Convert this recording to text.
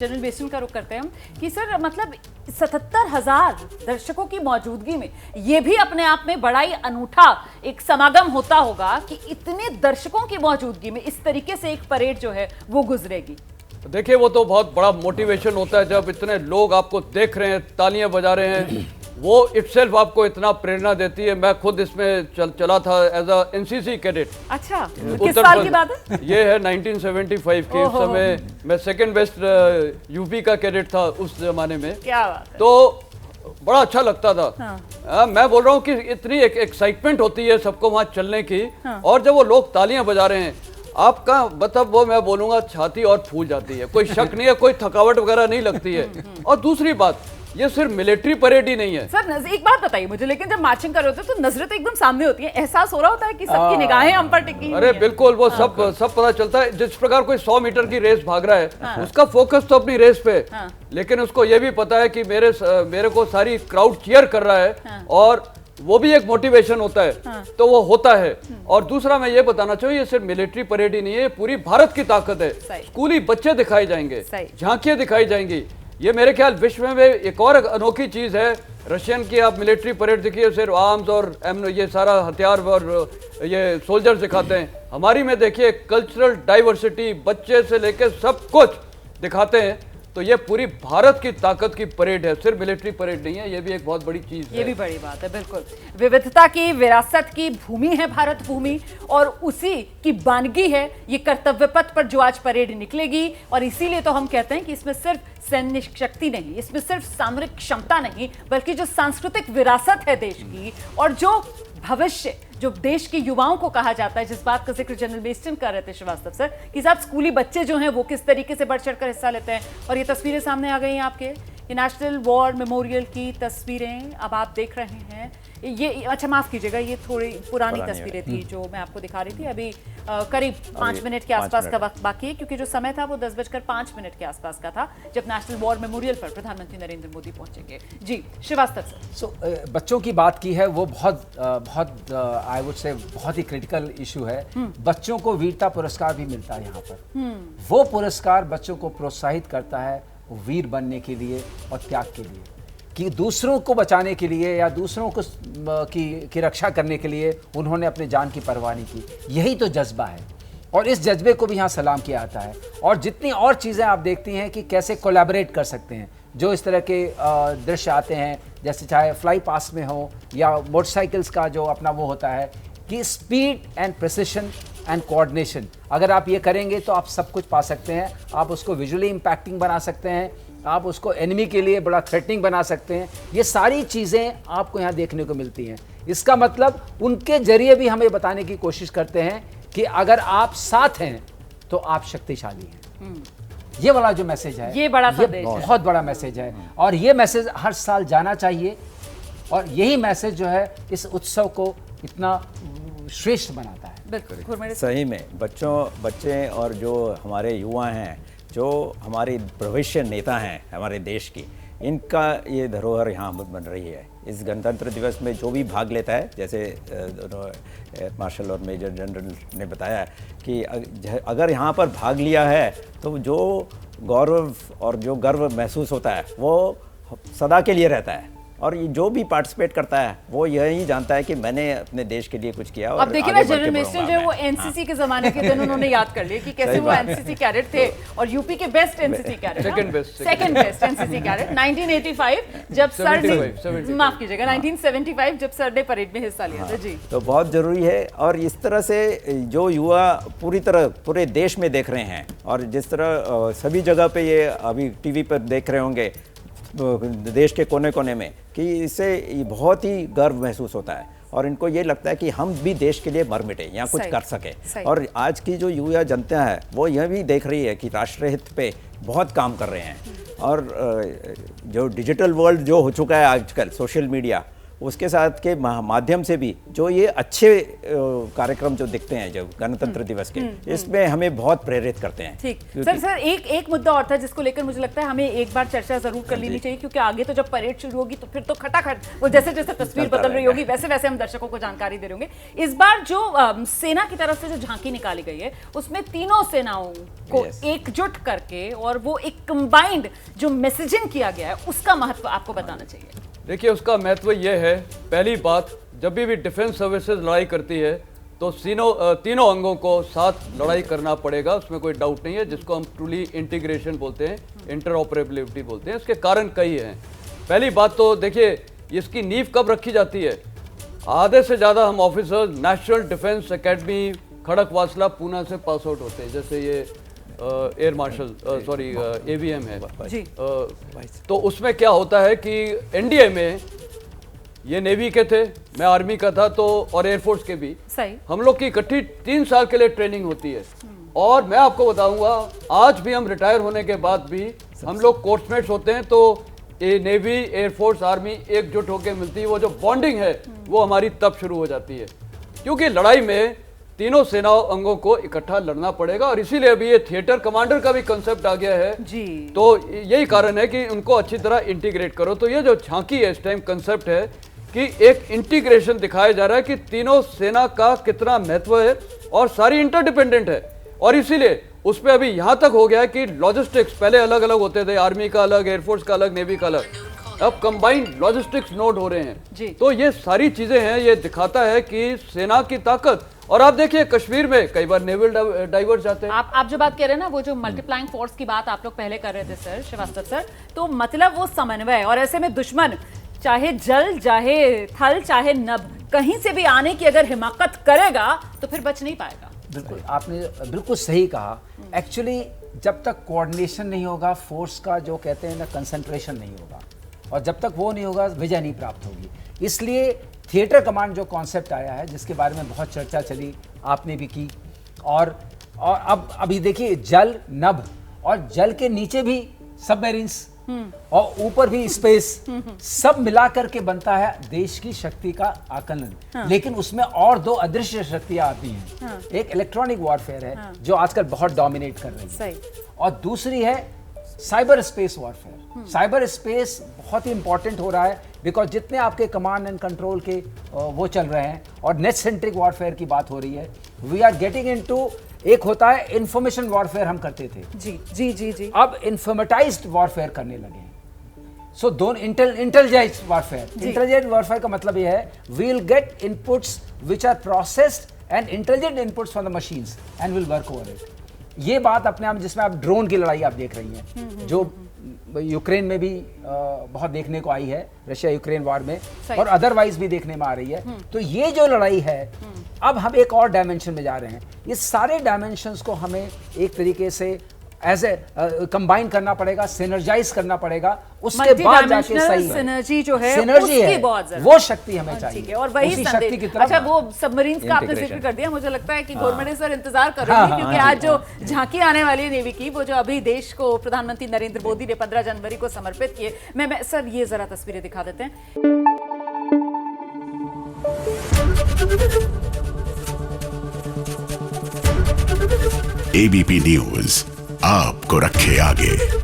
General basin का रुख करते हैं हम कि सर मतलब 77,000 दर्शकों की मौजूदगी में ये भी अपने आप में बड़ा ही अनूठा एक समागम होता होगा कि इतने दर्शकों की मौजूदगी में इस तरीके से एक परेड जो है वो गुजरेगी। देखिए वो तो बहुत बड़ा मोटिवेशन होता है जब इतने लोग आपको देख रहे हैं, तालियां बजा रहे हैं, वो इटसेल्फ आपको इतना प्रेरणा देती है। मैं खुद इसमें चला था एज अ एनसीसी कैडेट। अच्छा, किस साल की बात है? ये है 1975 की। उस समय मैं सेकंड बेस्ट यूपी का कैडेट था उस जमाने में। क्या बात है? तो बड़ा अच्छा लगता था। हाँ। मैं बोल रहा हूँ कि इतनी एक एक्साइटमेंट होती है सबको वहां चलने की। हाँ। और जब वो लोग तालियां बजा रहे हैं आपका मतलब वो मैं बोलूंगा छाती और फूल जाती है, कोई शक नहीं है, कोई थकावट वगैरह नहीं लगती है। और दूसरी बात, ये सिर्फ मिलिट्री परेड ही नहीं है सर। एक बात बताइए मुझे, लेकिन जब मार्चिंग कर रहे होते हैं तो नजरें तो एकदम सामने होती हैं, एहसास हो रहा होता है कि सबकी निगाहें हम पर टिकी। अरे बिल्कुल, वो सब पता चलता है। जिस प्रकार कोई 100 मीटर की रेस भाग रहा है उसका फोकस तो अपनी रेस पे, लेकिन उसको ये भी पता है कि मेरे को सारी क्राउड चीयर कर रहा है और वो भी एक मोटिवेशन होता है। तो वो होता है। और दूसरा मैं ये बताना चाहिए, ये सिर्फ मिलिट्री परेड ही नहीं है, पूरी भारत की ताकत है। स्कूली बच्चे दिखाए जाएंगे, झांकियां दिखाई जाएंगी। ये मेरे ख्याल विश्व में एक और अनोखी चीज है। रशियन की आप मिलिट्री परेड देखिए, सिर्फ आर्म्स और ये सारा हथियार और ये सोल्जर्स दिखाते हैं। हमारी में देखिए कल्चरल डाइवर्सिटी, बच्चे से लेकर सब कुछ दिखाते हैं। तो ये पूरी भारत की ताकत की परेड है, सिर्फ मिलिट्री परेड नहीं है। ये भी एक बहुत बड़ी चीज है। ये भी बड़ी बात है, बिल्कुल। विविधता की, विरासत की भूमि है भारत भूमि, और उसी की बानगी है ये कर्तव्य पथ पर जो आज परेड निकलेगी। और इसीलिए तो हम कहते हैं कि इसमें सिर्फ सैन्य शक्ति नहीं, इसमें सिर्फ सामरिक क्षमता नहीं, बल्कि जो सांस्कृतिक विरासत है देश की और जो भविष्य, जो देश के युवाओं को कहा जाता है, जिस बात का जिक्र जनरल बेस्टन कर रहे थे श्रीवास्तव सर, कि साहब स्कूली बच्चे जो हैं वो किस तरीके से बढ़ चढ़कर हिस्सा लेते हैं। और ये तस्वीरें सामने आ गई हैं आपके, ये नेशनल वॉर मेमोरियल की तस्वीरें अब आप देख रहे हैं। ये अच्छा माफ कीजिएगा, ये थोड़ी पुरानी तस्वीरें थी जो मैं आपको दिखा रही थी। अभी करीब 5 मिनट के आसपास का वक्त बाकी है, क्योंकि जो समय था वो 10:05 के आसपास का था जब नेशनल वॉर मेमोरियल पर प्रधानमंत्री नरेंद्र मोदी पहुंचेंगे। जी श्रीवास्तव सर। बच्चों की बात की है, वो बहुत आई वुड से बहुत ही क्रिटिकल इशू है। बच्चों को वीरता पुरस्कार भी मिलता है यहाँ पर। वो पुरस्कार बच्चों को प्रोत्साहित करता है वीर बनने के लिए और त्याग के लिए, कि दूसरों को बचाने के लिए या दूसरों को की रक्षा करने के लिए उन्होंने अपने जान की परवाह नहीं की। यही तो जज्बा है और इस जज्बे को भी यहाँ सलाम किया जाता है। और जितनी और चीज़ें आप देखती हैं कि कैसे कोलैबोरेट कर सकते हैं, जो इस तरह के दृश्य आते हैं, जैसे चाहे फ्लाई पास में हो या मोटरसाइकिल्स का जो अपना वो होता है कि speed and precision and coordination, अगर आप ये करेंगे तो आप सब कुछ पा सकते हैं। आप उसको विजुअली इम्पैक्टिंग बना सकते हैं, आप उसको एनिमी के लिए बड़ा थ्रेटनिंग बना सकते हैं। ये सारी चीज़ें आपको यहाँ देखने को मिलती हैं। इसका मतलब उनके जरिए भी हमें बताने की कोशिश करते हैं कि अगर आप साथ हैं तो आप शक्तिशाली हैं। ये वाला जो मैसेज है, ये बड़ा संदेश है, बहुत बड़ा मैसेज है। और ये मैसेज हर साल जाना चाहिए। और यही मैसेज जो है इस उत्सव को इतना श्रेष्ठ बनाता है। बिल्कुल सही में बच्चे और जो हमारे युवा हैं, जो हमारे भविष्य नेता हैं हमारे देश की, इनका ये धरोहर यहाँ बन रही है। इस गणतंत्र दिवस में जो भी भाग लेता है, जैसे मार्शल और मेजर जनरल ने बताया कि अगर यहाँ पर भाग लिया है तो जो गौरव और जो गर्व महसूस होता है वो सदा के लिए रहता है। और ये जो भी पार्टिसिपेट करता है वो यही जानता है कि मैंने अपने देश के लिए कुछ किया। और अब देखिए ना, जनरल बेस्टन जो है वो एनसीसी के जमाने के दिन उन्होंने याद कर लिया कि कैसे वो एनसीसी कैडेट थे और यूपी के best NCC cadet, second best NCC cadet 1985 जब सर ने, माफ कीजिएगा 1975 जब सर ने परेड में हिस्सा लिया था। जी, तो बहुत जरूरी है। और इस तरह से जो युवा पूरी तरह पूरे देश में देख रहे हैं, और जिस तरह सभी जगह पे ये अभी टीवी पर देख रहे होंगे देश के कोने कोने में, कि इससे बहुत ही गर्व महसूस होता है। और इनको ये लगता है कि हम भी देश के लिए मर मिटे या कुछ कर सके। और आज की जो युवा जनता है वो यह भी देख रही है कि राष्ट्रहित पे बहुत काम कर रहे हैं। और जो डिजिटल वर्ल्ड जो हो चुका है आजकल, सोशल मीडिया, उसके साथ के माध्यम से भी जो ये अच्छे कार्यक्रम जो दिखते हैं जो गणतंत्र दिवस के, इसमें हमें बहुत प्रेरित करते हैं। ठीक सर एक मुद्दा और था जिसको लेकर मुझे लगता है हमें एक बार चर्चा जरूर कर लेनी चाहिए, क्योंकि आगे तो जब परेड शुरू होगी तो फिर तो खटाखट वो जैसे जैसे तस्वीर बदल रही होगी वैसे वैसे हम दर्शकों को जानकारी दे रहे होंगे। इस बार जो सेना की तरफ से जो झांकी निकाली गई है उसमें तीनों सेनाओं को एकजुट करके और वो एक कंबाइंड जो मैसेजिंग किया गया है उसका महत्व आपको बताना चाहिए। देखिए, उसका महत्व यह है, पहली बात, जब भी डिफेंस सर्विसेज लड़ाई करती है तो तीनों अंगों को साथ लड़ाई करना पड़ेगा, उसमें कोई डाउट नहीं है, जिसको हम ट्रूली इंटीग्रेशन बोलते हैं, इंटरऑपरेबिलिटी बोलते हैं। इसके कारण कई हैं। पहली बात तो देखिए, इसकी नींव कब रखी जाती है? आधे से ज़्यादा हम officers national defence academy Khadakwasla Poona से पास आउट होते हैं, जैसे ये एयर मार्शल AVM है जी। तो उसमें क्या होता है कि एनडीए में ये नेवी के थे, मैं आर्मी का था, तो और एयरफोर्स के भी सही, हम लोग की इकट्ठी 3 साल के लिए ट्रेनिंग होती है। और मैं आपको बताऊंगा, आज भी हम रिटायर होने के बाद भी हम लोग कोर्समेट्स होते हैं, तो ये नेवी, एयरफोर्स, आर्मी एकजुट होकर मिलती है। वो जो बॉन्डिंग है वो हमारी तब शुरू हो जाती है, क्योंकि लड़ाई में तीनों सेनाओं अंगों को इकट्ठा लड़ना पड़ेगा। और इसीलिए अभी ये थिएटर कमांडर का भी कंसेप्ट आ गया है जी। तो यही कारण है कि उनको अच्छी तरह इंटीग्रेट करो। तो ये जो झांकी है इस टाइम कंसेप्ट है कि एक इंटीग्रेशन दिखाया जा रहा है कि तीनों सेना का कितना महत्व है और सारी इंटरडिपेंडेंट है। और इसीलिए उस पर अभी यहाँ तक हो गया है कि लॉजिस्टिक्स पहले अलग अलग होते थे, आर्मी का अलग, एयरफोर्स का अलग, नेवी का अलग, अब कंबाइंड लॉजिस्टिक्स नोड हो रहे हैं जी। तो ये सारी चीजें हैं, ये दिखाता है कि सेना की ताकत। और आप देखिए कश्मीर में कई बार नेवल डाइवर्स जाते हैं। आप जो बात कह रहे हैं ना, वो जो मल्टीप्लाइंग फोर्स की बात आप लोग पहले कर रहे थे सर श्रीवास्तव सर, तो मतलब वो समन्वय, और ऐसे में दुश्मन चाहे जल, चाहे थल, चाहे नभ, कहीं से भी आने की अगर हिमाकत करेगा तो फिर बच नहीं पाएगा। बिल्कुल, आपने बिल्कुल सही कहा। एक्चुअली जब तक कोऑर्डिनेशन नहीं होगा, फोर्स का जो कहते हैं ना कंसंट्रेशन नहीं होगा, और जब तक वो नहीं होगा विजय नहीं प्राप्त होगी। इसलिए थिएटर कमांड जो कॉन्सेप्ट आया है, जिसके बारे में बहुत चर्चा चली, आपने भी की, और अब अभी देखिए जल, नभ, और जल के नीचे भी सबमरीन्स और ऊपर भी स्पेस, सब मिलाकर के बनता है देश की शक्ति का आकलन। लेकिन उसमें और 2 अदृश्य शक्तियां आती हैं। एक इलेक्ट्रॉनिक वॉरफेयर है जो आजकल बहुत डोमिनेट कर रही है, और दूसरी है cyber space warfare. Cyber space बहुत ही इंपॉर्टेंट हो रहा है, बिकॉज जितने आपके कमांड एंड कंट्रोल के वो चल रहे हैं, और नेट सेंट्रिक वॉरफेयर की बात हो रही है, वी आर गेटिंग इनटू, एक होता है इंफॉर्मेशन वॉरफेयर हम करते थे, जी जी जी जी, अब इन्फॉर्मेटाइज्ड वॉरफेयर करने लगे हैं। सो दोनों इंटेलिजेंस वॉरफेयर, इंटेलिजेंट वॉरफेयर का मतलब ये है we will get inputs which are processed and intelligent inputs from the machines and will work over it. ये बात अपने आप, जिसमें आप ड्रोन की लड़ाई आप देख रही हैं, जो यूक्रेन में भी बहुत देखने को आई है, रशिया यूक्रेन वॉर में, और अदरवाइज भी देखने में आ रही है। तो ये जो लड़ाई है, अब हम एक और डायमेंशन में जा रहे हैं। ये सारे डायमेंशंस को हमें एक तरीके से एज ए कंबाइन करना पड़ेगा, सिनर्जाइज करना पड़ेगा, उसके बाद जाके सही सिनर्जी जो है सिनर्जी है, बहुत जरूरत, वो शक्ति हमें चाहिए, और वही शक्ति की तरफ। अच्छा, वो सबमरीन्स का आपने जिक्र कर दिया, मुझे लगता है कि गवर्नमेंट सर इंतजार कर रही है, क्योंकि आज जो झांकी आने वाली है नेवी की, वो जो अभी देश को प्रधानमंत्री नरेंद्र मोदी ने 15 जनवरी को समर्पित किए। मैं सर ये जरा तस्वीरें दिखा देते हैं। ABP न्यूज आपको रखे आगे।